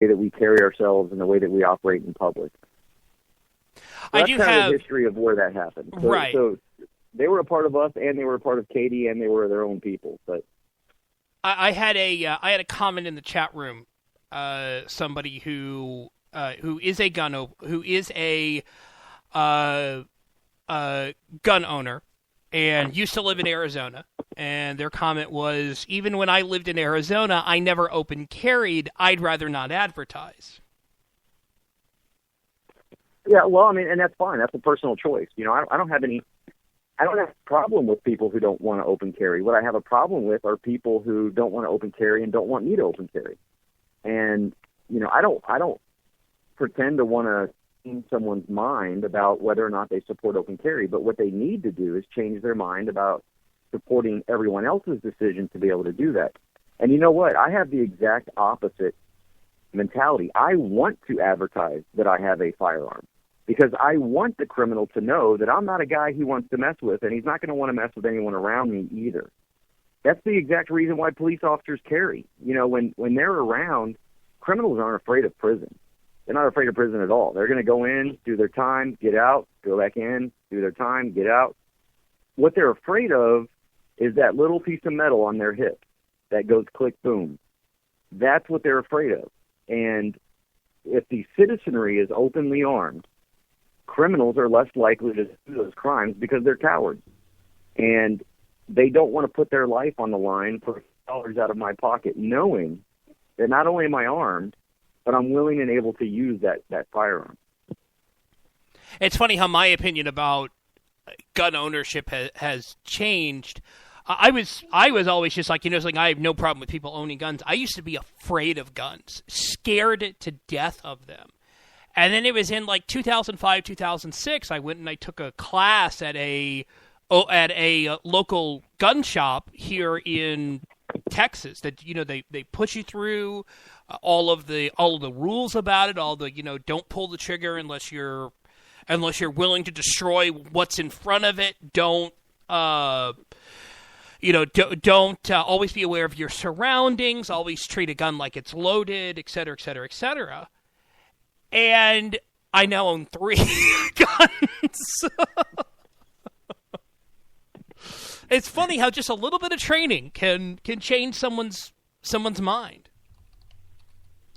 that we carry ourselves and the way that we operate in public. So I that's do kind have of the history of where that happened. So, right. So they were a part of us, and they were a part of Katie, and they were their own people. But I had a comment in the chat room. Somebody who is a gun owner and used to live in Arizona, and their comment was, even when I lived in Arizona, I never open carried. I'd rather not advertise. yeah, well, I mean, and that's fine. That's a personal choice. You know, I don't have a problem with people who don't want to open carry. What I have a problem with are people who don't want to open carry and don't want me to open carry. And, you know, I don't pretend to want to change someone's mind about whether or not they support open carry, but what they need to do is change their mind about supporting everyone else's decision to be able to do that. And you know what? I have the exact opposite mentality. I want to advertise that I have a firearm because I want the criminal to know that I'm not a guy he wants to mess with, and he's not going to want to mess with anyone around me either. That's the exact reason why police officers carry. You know, when they're around, criminals aren't afraid of prison. They're not afraid of prison at all. They're going to go in, do their time, get out, go back in, do their time, get out. What they're afraid of is that little piece of metal on their hip that goes click, boom. That's what they're afraid of. And if the citizenry is openly armed, criminals are less likely to do those crimes because they're cowards. And they don't want to put their life on the line for dollars out of my pocket, knowing that not only am I armed, but I'm willing and able to use that firearm. It's funny how my opinion about gun ownership has changed. I was always just like, like I have no problem with people owning guns. I used to be afraid of guns, scared to death of them. And then it was in like 2005, 2006, I went and I took a class at a local gun shop here in Texas that, they push you through all of the rules about it, all the, don't pull the trigger unless you're willing to destroy what's in front of it. Don't always be aware of your surroundings, always treat a gun like it's loaded, et cetera, et cetera, et cetera. And I now own 3 guns. It's funny how just a little bit of training can change someone's mind.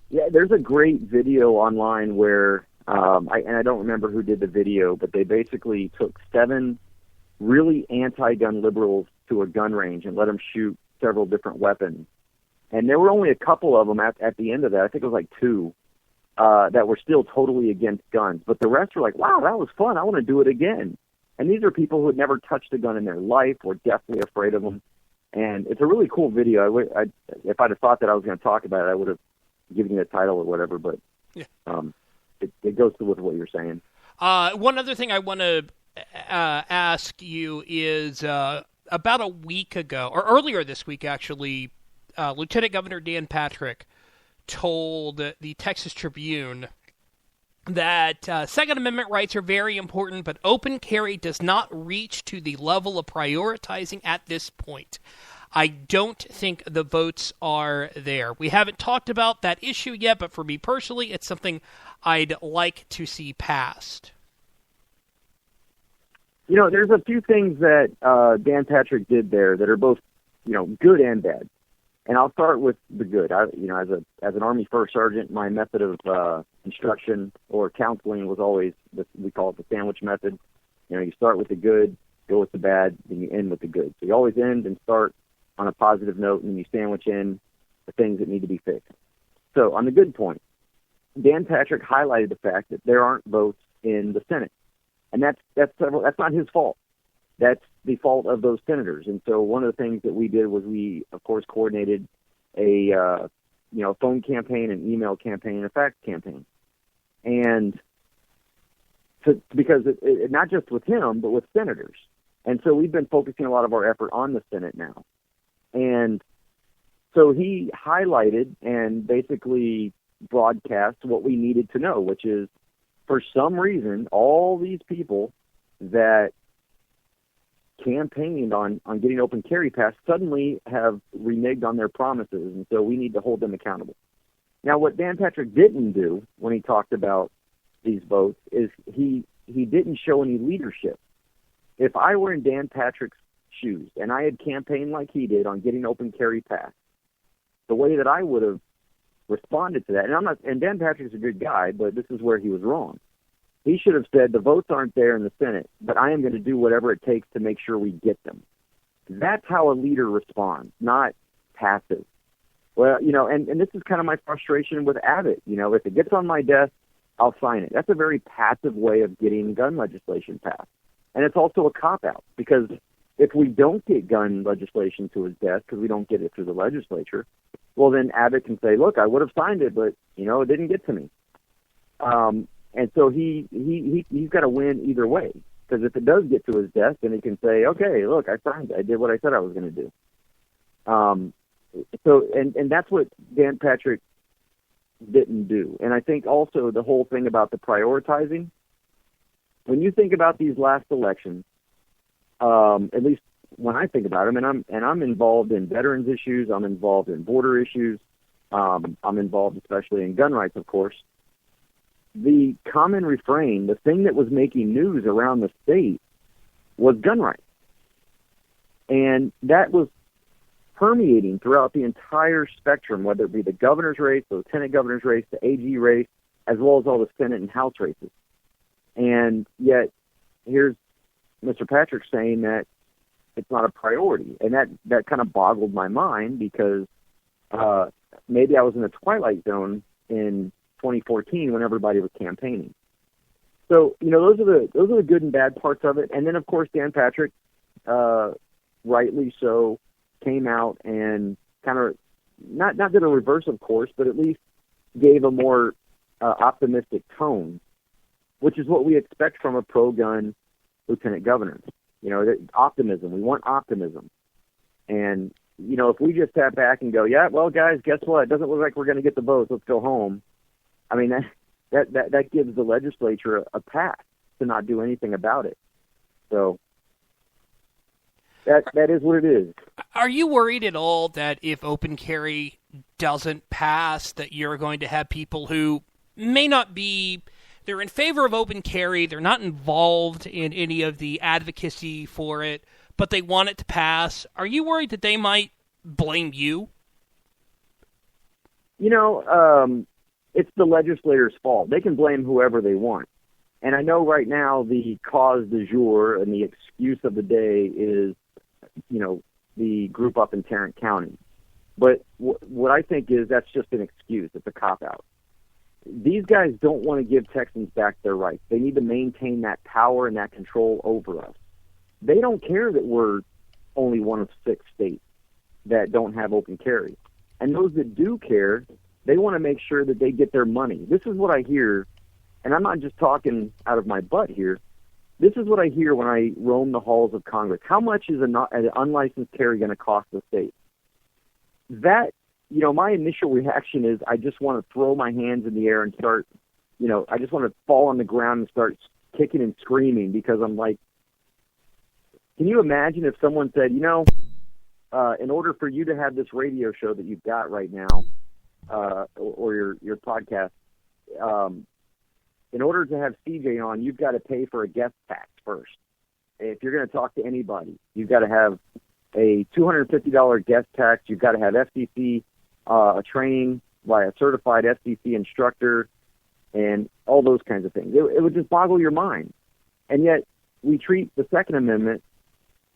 Yeah, there's a great video online where, I don't remember who did the video, but they basically took 7 really anti-gun liberals to a gun range and let them shoot several different weapons. And there were only a couple of them at the end of that. I think it was like 2 that were still totally against guns. But the rest were like, wow, that was fun. I want to do it again. And these are people who had never touched a gun in their life, were definitely afraid of them. And it's a really cool video. If I'd have thought that I was going to talk about it, I would have given you a title or whatever. But yeah. It goes through with what you're saying. One other thing I want to ask you is about a week ago, or earlier this week actually, Lieutenant Governor Dan Patrick told the Texas Tribune that Second Amendment rights are very important, but open carry does not reach to the level of prioritizing at this point. I don't think the votes are there. We haven't talked about that issue yet, but for me personally, it's something I'd like to see passed. There's a few things that Dan Patrick did there that are both, good and bad. And I'll start with the good. As an Army First Sergeant, my method of instruction or counseling was always, we call it the sandwich method. You start with the good, go with the bad, then you end with the good. So you always end and start on a positive note, and then you sandwich in the things that need to be fixed. So on the good point, Dan Patrick highlighted the fact that there aren't votes in the Senate, and that's not his fault. That's the fault of those senators. And so one of the things that we did was we, of course, coordinated a phone campaign, an email campaign, and a fax campaign. And because it not just with him, but with senators. And so we've been focusing a lot of our effort on the Senate now. And so he highlighted and basically broadcast what we needed to know, which is, for some reason, all these people that campaigned on getting open carry passed suddenly have reneged on their promises, and so we need to hold them accountable. Now, what Dan Patrick didn't do when he talked about these votes is he didn't show any leadership. If I were in Dan Patrick's shoes and I had campaigned like he did on getting open carry passed, the way that I would have responded to that, and Dan Patrick's a good guy, but this is where he was wrong. He should have said, the votes aren't there in the Senate, but I am going to do whatever it takes to make sure we get them. That's how a leader responds, not passive. Well, and this is kind of my frustration with Abbott. If it gets on my desk, I'll sign it. That's a very passive way of getting gun legislation passed. And it's also a cop-out, because if we don't get gun legislation to his desk because we don't get it through the legislature, well, then Abbott can say, look, I would have signed it, but, it didn't get to me. And so he's got to win either way, because if it does get to his desk, then he can say, okay, look, I signed it. I did what I said I was going to do. So that's what Dan Patrick didn't do. And I think also the whole thing about the prioritizing, when you think about these last elections, at least when I think about them, and I'm involved in veterans issues, I'm involved in border issues, I'm involved especially in gun rights, of course. The common refrain, the thing that was making news around the state, was gun rights. And that was permeating throughout the entire spectrum, whether it be the governor's race, the lieutenant governor's race, the AG race, as well as all the Senate and House races. And yet, here's Mr. Patrick saying that it's not a priority. And that kind of boggled my mind, because maybe I was in the twilight zone in 2014 when everybody was campaigning. So, those are the good and bad parts of it. And then, of course, Dan Patrick, rightly so, came out and kind of not did a reverse of course, but at least gave a more optimistic tone, which is what we expect from a pro-gun lieutenant governor. Optimism. We want optimism. And, if we just sat back and go, yeah, well, guys, guess what? It doesn't look like we're going to get the votes. Let's go home. I mean, that gives the legislature a pass to not do anything about it. So that is what it is. Are you worried at all that if open carry doesn't pass, that you're going to have people who may not be, they're in favor of open carry, they're not involved in any of the advocacy for it, but they want it to pass? Are you worried that they might blame you? It's the legislator's fault. They can blame whoever they want. And I know right now the cause du jour and the excuse of the day is, the group up in Tarrant County. But what I think is that's just an excuse. It's a cop-out. These guys don't want to give Texans back their rights. They need to maintain that power and that control over us. They don't care that we're only one of 6 states that don't have open carry. And those that do care, they want to make sure that they get their money. This is what I hear, and I'm not just talking out of my butt here. This is what I hear when I roam the halls of Congress. How much is an unlicensed carry going to cost the state? That, my initial reaction is I just want to throw my hands in the air and start, I just want to fall on the ground and start kicking and screaming, because I'm like, can you imagine if someone said, in order for you to have this radio show that you've got right now, or your podcast, in order to have CJ on, you've got to pay for a guest tax first. If you're going to talk to anybody, you've got to have a $250 guest tax. You've got to have FCC training by a certified FCC instructor, and all those kinds of things. It would just boggle your mind. And yet we treat the Second Amendment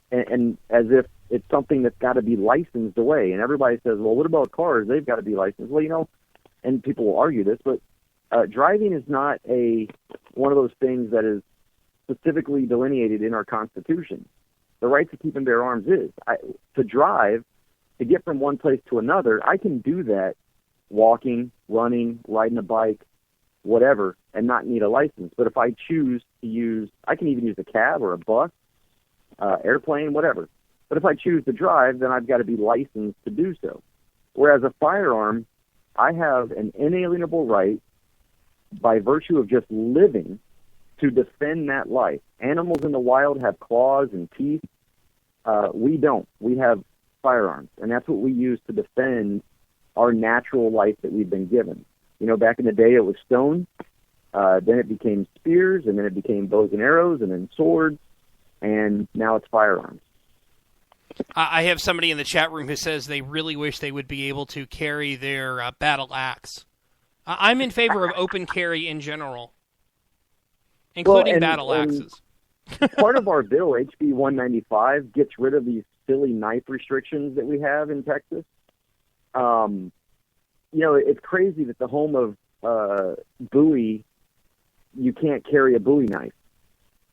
and as if it's something that's got to be licensed away. And everybody says, well, what about cars? They've got to be licensed. Well, and people will argue this, but driving is not one of those things that is specifically delineated in our Constitution. The right to keep and bear arms is. To drive, to get from one place to another, I can do that walking, running, riding a bike, whatever, and not need a license. But if I choose to use, I can even use a cab or a bus, airplane, whatever. But if I choose to drive, then I've got to be licensed to do so. Whereas a firearm, I have an inalienable right by virtue of just living to defend that life. Animals in the wild have claws and teeth. We don't. We have firearms, and that's what we use to defend our natural life that we've been given. You know, back in the day it was stone, then it became spears, and then it became bows and arrows, and then swords, and now it's firearms. I have somebody in the chat room who says they really wish they would be able to carry their battle axe. I'm in favor of open carry in general, including battle axes. Part of our bill, HB 195, gets rid of these silly knife restrictions that we have in Texas. You know, it's crazy that the home of Bowie, you can't carry a Bowie knife.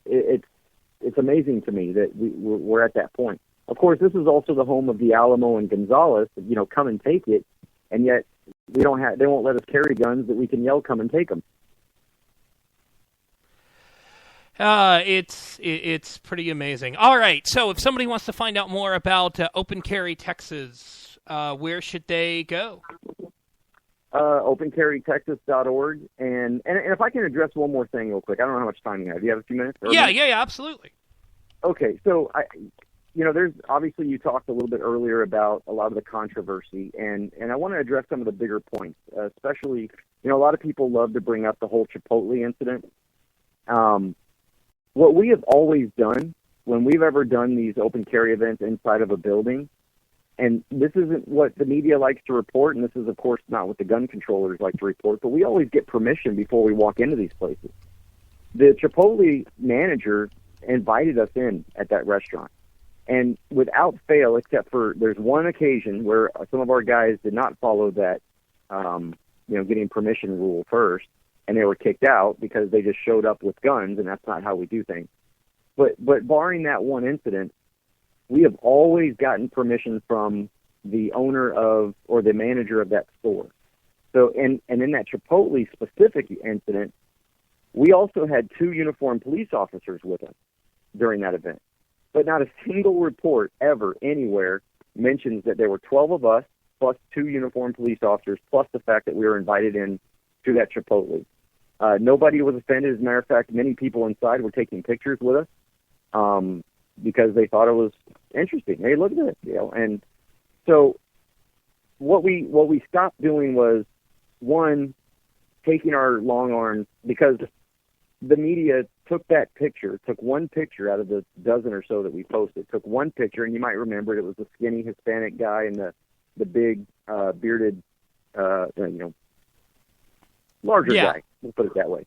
It's amazing to me that we're at that point. Of course, this is also the home of the Alamo and Gonzales. You know, come and take it, and yet they won't let us carry guns that we can yell, "Come and take them." It's pretty amazing. All right, so if somebody wants to find out more about Open Carry Texas, where should they go? OpenCarryTexas.org. And if I can address one more thing real quick, I don't know how much time you have. Do you have a few minutes? Yeah, absolutely. Okay, so there's obviously, you talked a little bit earlier about a lot of the controversy, and I want to address some of the bigger points, especially, a lot of people love to bring up the whole Chipotle incident. What we have always done when we've ever done these open carry events inside of a building, and this isn't what the media likes to report, and this is, of course, not what the gun controllers like to report, but we always get permission before we walk into these places. The Chipotle manager invited us in at that restaurant. And without fail, except for there's one occasion where some of our guys did not follow that, getting permission rule first, and they were kicked out because they just showed up with guns, and that's not how we do things. But barring that one incident, we have always gotten permission from the owner of or the manager of that store. So, and in that Chipotle specific incident, we also had 2 uniformed police officers with us during that event. But not a single report ever anywhere mentions that there were 12 of us plus 2 uniformed police officers plus the fact that we were invited in to that Chipotle. Nobody was offended. As a matter of fact, many people inside were taking pictures with us because they thought it was interesting. Hey, look at this, And so what we stopped doing was, one, taking our long arms, because the media took one picture out of the dozen or so that we posted, took one picture, and you might remember it was the skinny Hispanic guy and the big bearded, larger guy, we'll put it that way.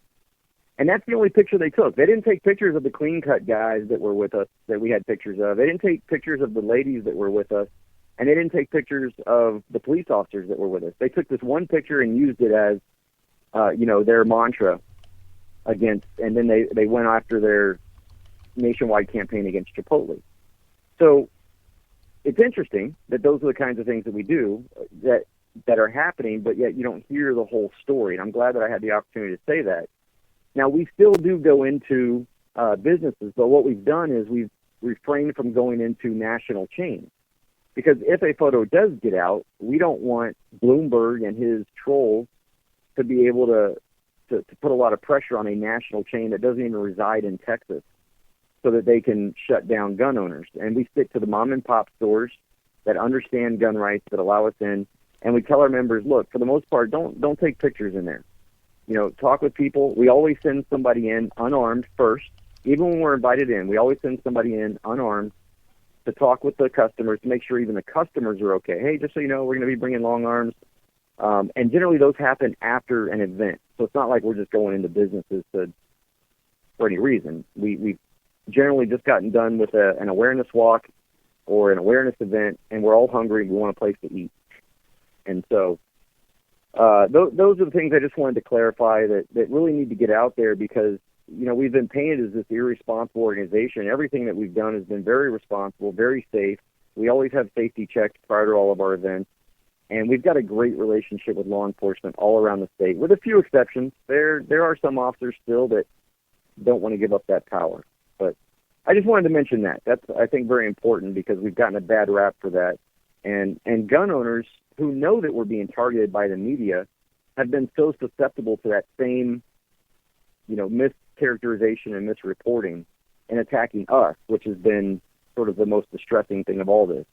And that's the only picture they took. They didn't take pictures of the clean-cut guys that were with us, that we had pictures of. They didn't take pictures of the ladies that were with us, and they didn't take pictures of the police officers that were with us. They took this one picture and used it as, their mantra against, and then they went after their nationwide campaign against Chipotle. So it's interesting that those are the kinds of things that we do that are happening, but yet you don't hear the whole story. And I'm glad that I had the opportunity to say that. Now, we still do go into businesses, but what we've done is we've refrained from going into national chains. Because if a photo does get out, we don't want Bloomberg and his trolls to be able to put a lot of pressure on a national chain that doesn't even reside in Texas so that they can shut down gun owners. And we stick to the mom and pop stores that understand gun rights, that allow us in. And we tell our members, look, for the most part, don't take pictures in there. Talk with people. We always send somebody in unarmed first. Even when we're invited in, we always send somebody in unarmed to talk with the customers, to make sure even the customers are okay. Hey, just so you know, we're going to be bringing long arms. And generally those happen after an event. So it's not like we're just going into businesses for any reason. We've generally just gotten done with an awareness walk or an awareness event, and we're all hungry. We want a place to eat. And so those are the things I just wanted to clarify that really need to get out there, because, we've been painted as this irresponsible organization. Everything that we've done has been very responsible, very safe. We always have safety checks prior to all of our events. And we've got a great relationship with law enforcement all around the state, with a few exceptions. There are some officers still that don't want to give up that power. But I just wanted to mention that. That's, I think, very important, because we've gotten a bad rap for that. And gun owners who know that we're being targeted by the media have been so susceptible to that same, mischaracterization and misreporting and attacking us, which has been sort of the most distressing thing of all this.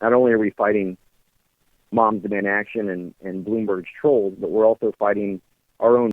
Not only are we fighting Moms Demand Action and Bloomberg's trolls, but we're also fighting our own